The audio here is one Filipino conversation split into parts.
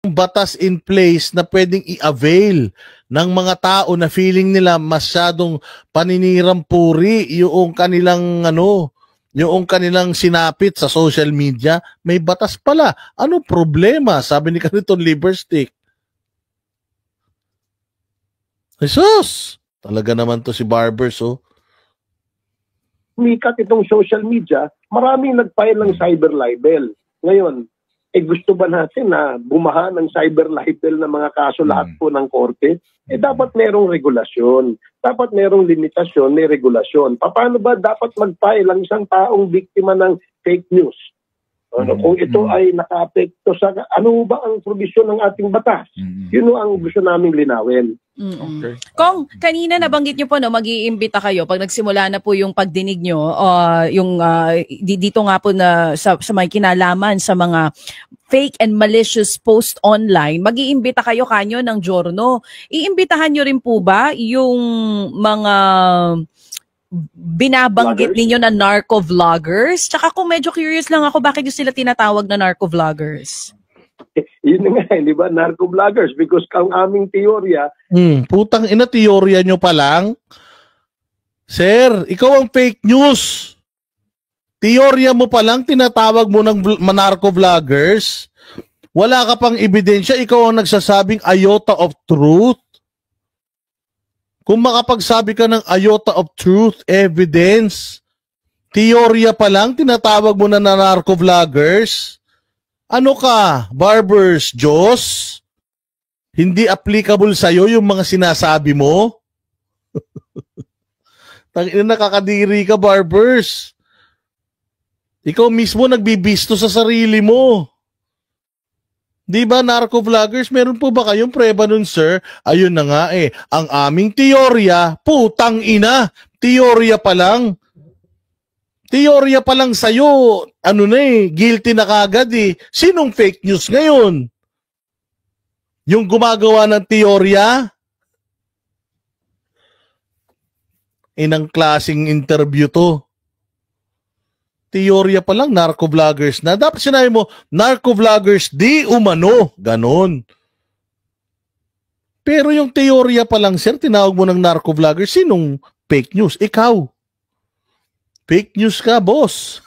batas in place na pwedeng i-avail ng mga tao na feeling nila masyadong paninirampuri yung kanilang yung kanilang sinapit sa social media. May batas pala. Ano problema? Sabi ni Cariton Liberstick. Jesus! Talaga naman to si Barbers, oh. Mikat itong social media, maraming nag-file ng cyber libel. Ngayon, gusto ba natin na bumaha ng cyber libel na mga kaso lahat po ng korte? Dapat merong regulasyon. Dapat merong limitasyon, may regulasyon. Paano ba dapat mag-file ang isang taong biktima ng fake news? Kung ito ay naka-apekto sa ano ba ang provision ng ating batas? Yun ang gusto naming linawin. Okay. Kung kanina nabanggit nyo po mag-iimbita kayo pag nagsimula na po yung pagdinig nyo dito nga po na sa may kinalaman sa mga fake and malicious post online, mag-iimbita kayo kanyo ng Giorno. Iimbitahan nyo rin po ba yung mga binabanggit ninyo na narco-vloggers? Tsaka kung medyo curious lang ako, bakit yung sila tinatawag na narco-vloggers? Yun nga, di ba? Narco-vloggers. Because ang aming teorya... Putang ina, teorya nyo pa lang? Sir, ikaw ang fake news. Teorya mo pa lang, tinatawag mo ng narco-vloggers. Wala ka pang ebidensya, ikaw ang nagsasabing iota of truth. Kung makapagsabi ka ng iota of truth, evidence, teorya pa lang, tinatawag mo na narco-vloggers. Ano ka, Barbers Diyos? Hindi applicable sa'yo yung mga sinasabi mo? Nakakadiri ka, Barbers. Ikaw mismo nagbibisto sa sarili mo. Di ba, narco-vloggers? Meron po ba kayong preba nun, sir? Ayun na nga eh. Ang aming teorya, putang ina. Teorya pa lang. Teorya pa lang sa'yo. Ano na eh, guilty na kagad eh. Sinong fake news ngayon? Yung gumagawa ng teorya? Inang klaseng interview to. Teorya pa lang, narco-vloggers na. Dapat sinabi mo, narco-vloggers di umano. Ganon. Pero yung teorya pa lang, sir, tinawag mo ng narco-vloggers. Sinong fake news? Ikaw. Fake news ka, boss.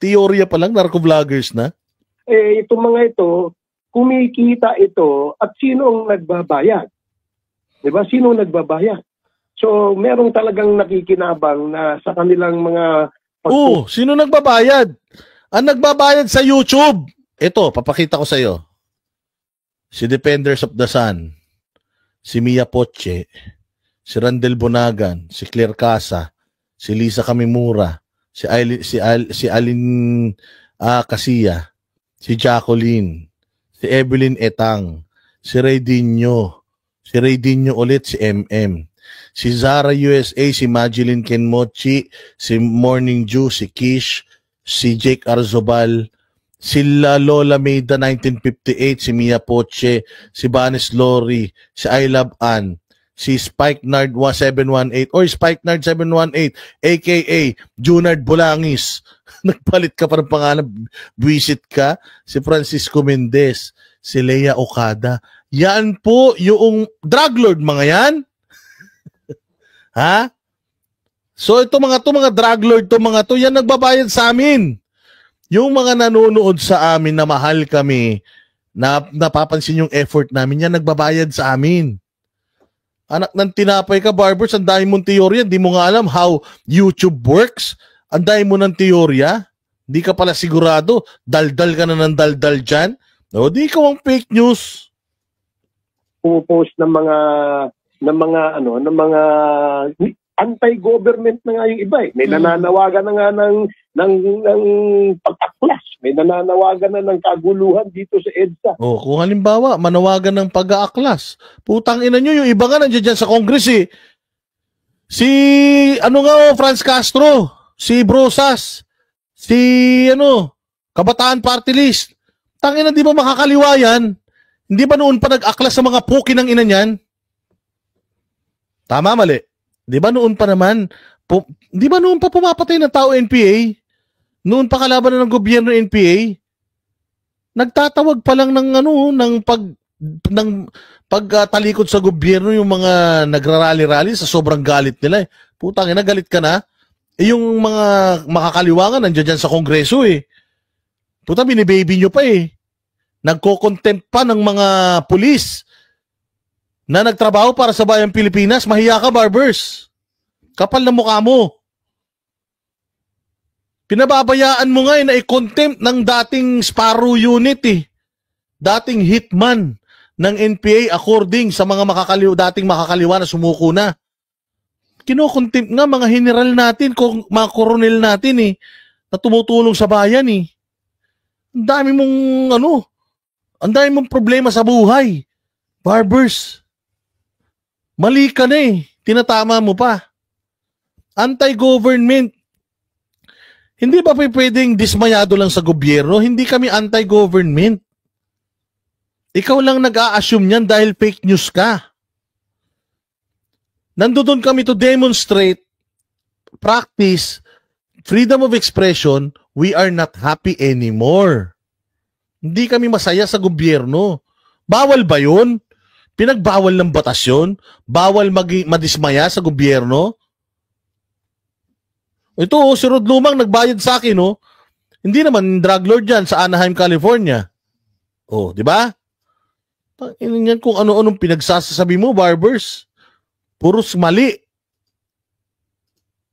Teorya pa lang, narco-vloggers na. Itong mga ito, kumikita ito at sino ang nagbabayad? Diba? Sino ang nagbabayad? So, merong talagang nakikinabang na sa kanilang mga sino nagbabayad? Ang nagbabayad sa YouTube. Ito, papakita ko sa iyo. Si Defenders of the Sun, si Mia Poche, si Randel Bonagan, si Claire Casa, si Lisa Kamimura, si Alin Casilla, si Jacqueline, si Evelyn Etang, si Ray Dino ulit, si MM. Si Zara USA, si Madeline Kenmochi, si Morning Dew, si Kish, si Jake Arzobal, si Lola Maida 1958, si Mia Poche, si Vanes Lori, si I Love Ann, si Spike Nard 718 or Spike Nard 718 aka Junard Bolangis. Nagpalit ka pa ng pangalan, buwisit ka. Si Francisco Mendez, si Leia Okada. Yan po yung drug lord mga yan. Ha? So ito mga drug lord yan nagbabayad sa amin. Yung mga nanonood sa amin na mahal kami, na napapansin yung effort namin, yan nagbabayad sa amin. Anak ng tinapay ka, Barbers, ang dami mong teorya, di mo nga alam how YouTube works. Ang dami mo ng teorya, di ka pala sigurado, daldal ka na ng daldal dyan. No, di ka ang fake news. Pupost ng mga anti-government na nga yung iba eh. May nananawagan na nga ng pag-aklas. May nananawagan na ng kaguluhan dito sa EDSA. Kung halimbawa, manawagan ng pag-aaklas. Putang ina nyo, yung iba nga nandiyan dyan sa Congress eh. Si, Franz Castro, si Brosas, si, Kabataan Party List. Tangina, di ba makakaliwa yan? Hindi ba noon pa nag-aklas sa mga puki ng ina niyan? Tama, mali. Di ba noon pa naman, di ba noon pa pumapatay ng tao NPA? Noon pa kalaban na ng gobyerno NPA? Nagtatawag pa lang ng pagtalikod sa gobyerno yung mga nagrarally-rally sa sobrang galit nila eh. Putang ina, galit ka na. Yung mga makakaliwangan nandiyan dyan sa Kongreso eh. Puta, binibaby nyo pa eh. Nagko-contempt pa ng mga pulis na nagtrabaho para sa bayang Pilipinas. Mahiya ka, Barbers. Kapal na mukha mo. Pinababayaan mo nga na i-contempt ng dating Sparrow unit eh. Dating hitman ng NPA according sa mga dating makakaliwa na sumuko na. Kino-contempt nga mga general natin, mga koronel natin eh, na tumutulong sa bayan eh. Ang dami mong problema sa buhay. Barbers. Mali ka na eh. Tinatama mo pa. Anti-government. Hindi ba pwedeng dismayado lang sa gobyerno? Hindi kami anti-government. Ikaw lang nag-a-assume yan dahil fake news ka. Nandoon kami to demonstrate, practice, freedom of expression. We are not happy anymore. Hindi kami masaya sa gobyerno. Bawal ba yun? Pinagbawal ng batas yun? Bawal madismaya sa gobyerno? Ito, si Rod Lumang nagbayad sa akin, oh. Hindi naman drug lord yan sa Anaheim, California. Oh, di ba? Yan kung ano-anong pinagsasabi mo, Barbers. Puros mali.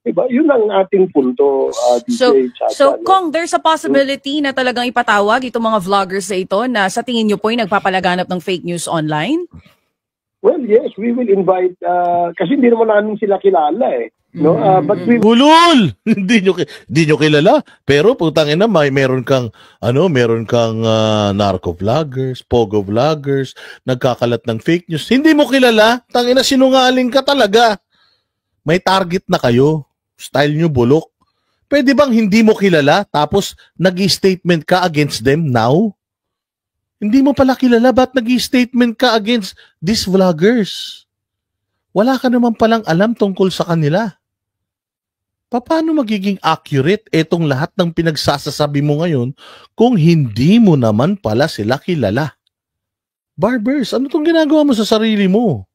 Diba? Yun ang ating punto, DJ Chacha. So, Kong, there's a possibility na talagang ipatawag itong mga vloggers na ito na sa tingin nyo po ay nagpapalaganap ng fake news online? Well, yes, we will invite, kasi hindi naman namin sila kilala eh. No? But we Ulul! Hindi nyo kilala. Pero putangin na, meron kang narco vloggers, pogo vloggers, nagkakalat ng fake news. Hindi mo kilala. Tangina, sinungaling ka talaga. May target na kayo. Style nyo bulok. Pwede bang hindi mo kilala tapos nag-statement ka against them now? Hindi mo pala kilala, ba't nag-statement ka against these vloggers? Wala ka naman palang alam tungkol sa kanila. Paano magiging accurate itong lahat ng pinagsasasabi mo ngayon kung hindi mo naman pala sila kilala? Barbers, ano tong ginagawa mo sa sarili mo?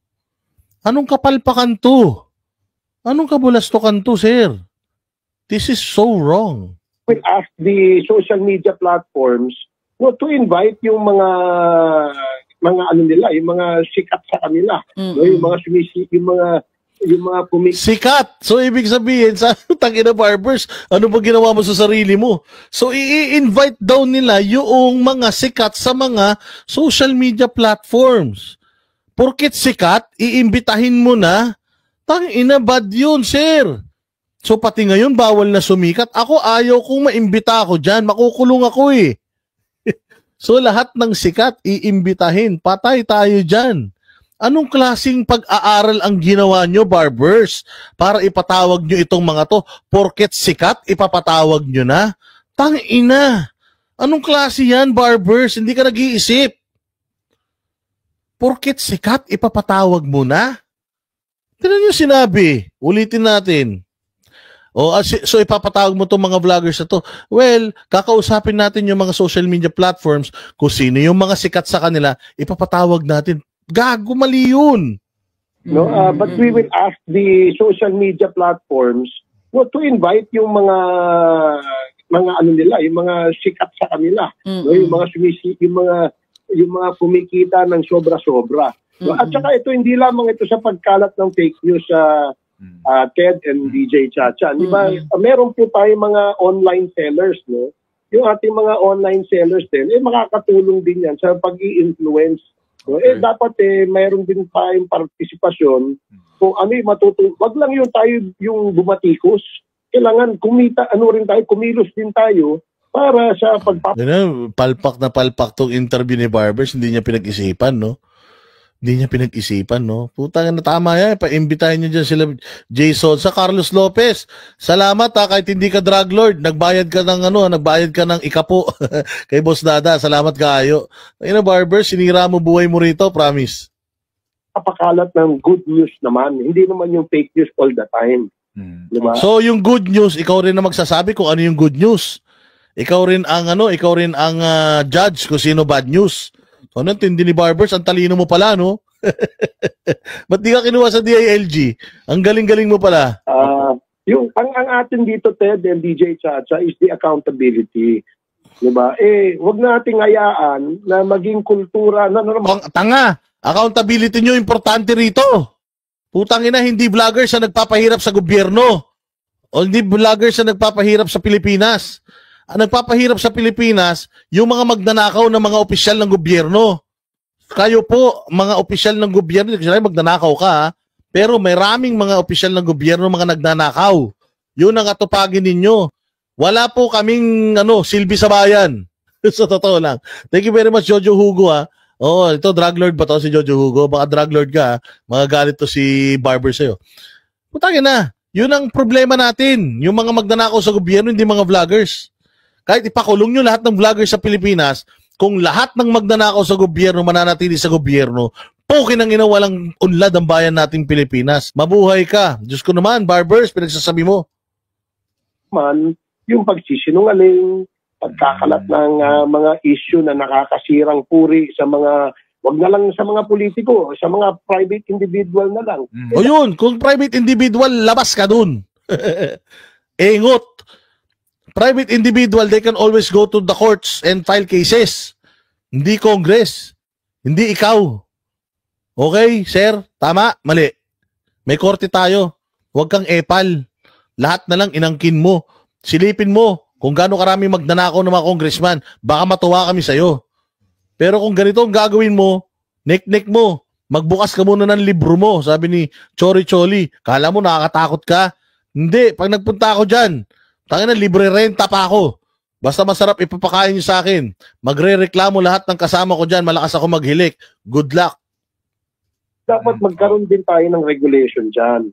Anong kapalpakan to? Anong kabulastokan to, sir? This is so wrong. will ask the social media platforms to invite yung mga ano nila, yung mga sikat sa kanila, no, yung mga yung mga sikat. So ibig sabihin sa tangina Barbers, ano ba ginawa mo sa sarili mo? So i-invite daw nila yung mga sikat sa mga social media platforms. Porket sikat, iimbitahin mo na, tangina bad yun, sir. So pati ngayon bawal na sumikat. Ako ayaw kong maimbita ako dyan, makukulong ako eh. So lahat ng sikat iimbitahin, patay tayo dyan. Anong klaseng pag-aaral ang ginawa nyo, Barbers, para ipatawag nyo itong mga to? Porket sikat, ipapatawag nyo na? Tangina! Anong klase yan, Barbers? Hindi ka nag-iisip. Porket sikat, ipapatawag mo na? Tignan nyo sinabi. Ulitin natin. So ipapatawag mo itong mga vloggers na to. Well, kakausapin natin yung mga social media platforms kung sino yung mga sikat sa kanila, ipapatawag natin. Gago, mali yun. No, but we will ask the social media platforms to invite yung mga ano nila, yung mga sikat sa kanila, no, yung mga yung mga kumikita ng sobra-sobra. No, at saka ito hindi lamang ito sa pagkalat ng fake news sa Ted and DJ Chacha. Di ba? Meron po tayong mga online sellers, no? Yung ating mga online sellers din, makakatulong din yan sa pag-i-influence. So, dapat mayroon din tayong partisipasyon kung ano yung matutulong. Wag lang yung tayo yung bumatikos. Kailangan kumilos din tayo para sa palpak na palpak tong interview ni Barbers, hindi niya pinag-isipan, no? Hindi niya pinag-isipan, no? Putang na tama yan. Paimbitahin niyo dyan sila Jason sa Carlos Lopez. Salamat ha, kahit hindi ka drug lord. Nagbayad ka ng ikapo kay Boss Dada. Salamat kayo. Ayun na, Barbers, sinira mo buhay mo rito, promise. Kapakalat ng good news naman. Hindi naman yung fake news all the time. Diba? So yung good news, ikaw rin na magsasabi kung ano yung good news. Ikaw rin ang judge kung sino bad news. So, ano, tindi ni Barbers, ang talino mo pala, no? Ba't di ka kinuha sa DILG? Ang galing-galing mo pala. Ang atin dito, Ted and DJ Chacha, is the accountability. Diba? Wag nating hayaan na maging kultura na normal. Tanga! Accountability nyo, importante rito. Putang ina, hindi vloggers na nagpapahirap sa gobyerno. O hindi vloggers na nagpapahirap sa Pilipinas. Ang nagpapahirap sa Pilipinas, yung mga magnanakaw ng mga opisyal ng gobyerno. Kayo po, mga opisyal ng gobyerno, kasi magnanakaw ka, ha? Pero may raming mga opisyal ng gobyerno, mga nagnanakaw. Yun ang atupagin ninyo. Wala po kaming silbi sa bayan. So, totoo lang. Thank you very much, Jojo Hugo, ha? Oh, ito, drug lord ba to si Jojo Hugo? Baka drug lord ka, ha? Magagalit to si Barber sa'yo. Putangin na. Yun ang problema natin. Yung mga magnanakaw sa gobyerno, hindi mga vloggers. Kahit ipakulong nyo lahat ng vloggers sa Pilipinas, kung lahat ng magnanakaw sa gobyerno mananatili sa gobyerno, pukin ang ina, walang unlad ang bayan nating Pilipinas. Mabuhay ka. Diyos ko naman, Barbers, pinagsasabi mo. Yung pagsisinungaling, pagkakalat ng mga issue na nakakasirang puri sa mga, wag na lang sa mga politiko, sa mga private individual na lang. O yun, kung private individual, labas ka dun. Engot. Private individual, they can always go to the courts and file cases. Hindi Congress. Hindi ikaw. Okay, sir? Tama? Mali. May korte tayo. Huwag kang epal. Lahat na lang inangkin mo. Silipin mo kung gaano karami magnanakaw ng mga congressman. Baka matuwa kami sa'yo. Pero kung ganito ang gagawin mo, nek-nek mo. Magbukas ka muna ng libro mo. Sabi ni Chori Choli, kala mo nakakatakot ka? Hindi. Pag nagpunta ako dyan, tangina, libre renta pa ako. Basta masarap ipapakain niyo sa akin. Magre-reklamo lahat ng kasama ko dyan. Malakas ako maghilik. Good luck. Dapat magkaroon din tayo ng regulation dyan.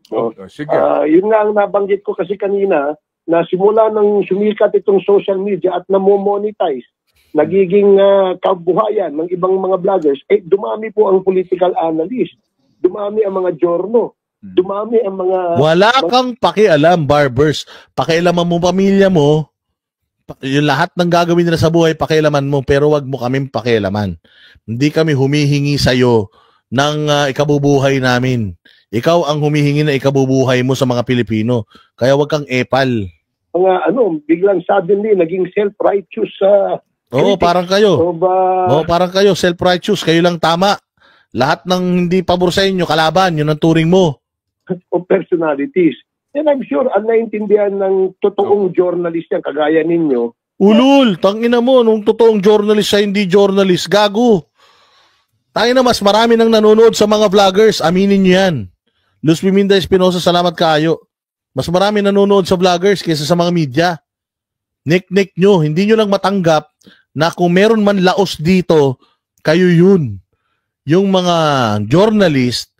So, sige. Yun nga ang nabanggit ko kasi kanina, na simula nang sumikat itong social media at namo-monetize, nagiging kabuhayan ng ibang mga vloggers, dumami po ang political analyst. Dumami ang mga journal. Dumami ang mga... Wala kang pakialam, Barbers. Pakialaman mo pamilya mo. Yung lahat ng gagawin nila sa buhay, pakialaman mo. Pero wag mo kaming pakialaman. Hindi kami humihingi sa'yo ng ikabubuhay namin. Ikaw ang humihingi na ikabubuhay mo sa mga Pilipino. Kaya wag kang epal. Mga biglang suddenly naging self-righteous Oo, parang kayo. So, parang kayo, self-righteous. Kayo lang tama. Lahat ng hindi pabor sa inyo, kalaban, yun ang turing mo. O personalities. And I'm sure ang naintindihan ng totoong journalist yan, kagaya ninyo. Ulul, tangina mo, nung totoong journalist sa hindi journalist, gago. Tangina, mas marami nang nanonood sa mga vloggers, aminin nyo yan. Luz Piminda Espinosa, salamat kaayo. Mas marami nanonood sa vloggers kaysa sa mga media. Nek-nek nyo, hindi nyo lang matanggap na kung meron man laos dito, kayo yun. Yung mga journalist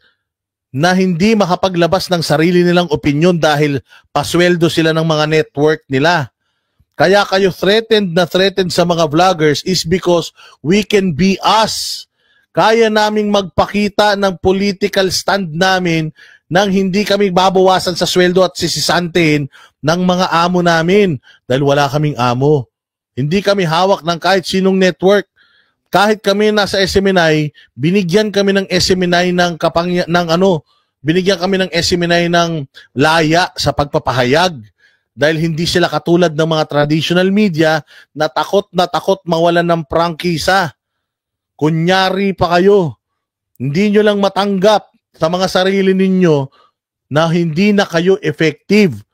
na hindi makapaglabas ng sarili nilang opinyon dahil pasweldo sila ng mga network nila. Kaya kayo threatened sa mga vloggers is because we can be us. Kaya naming magpakita ng political stand namin nang hindi kami babawasan sa sweldo at sisisantihin ng mga amo namin dahil wala kaming amo. Hindi kami hawak ng kahit sinong network. Kahit kami nasa SMNI, binigyan kami ng SMNI binigyan kami ng SMNI ng laya sa pagpapahayag dahil hindi sila katulad ng mga traditional media na takot mawalan ng prangkisa. Kunyari pa kayo. Hindi nyo lang matanggap sa mga sarili ninyo na hindi na kayo effective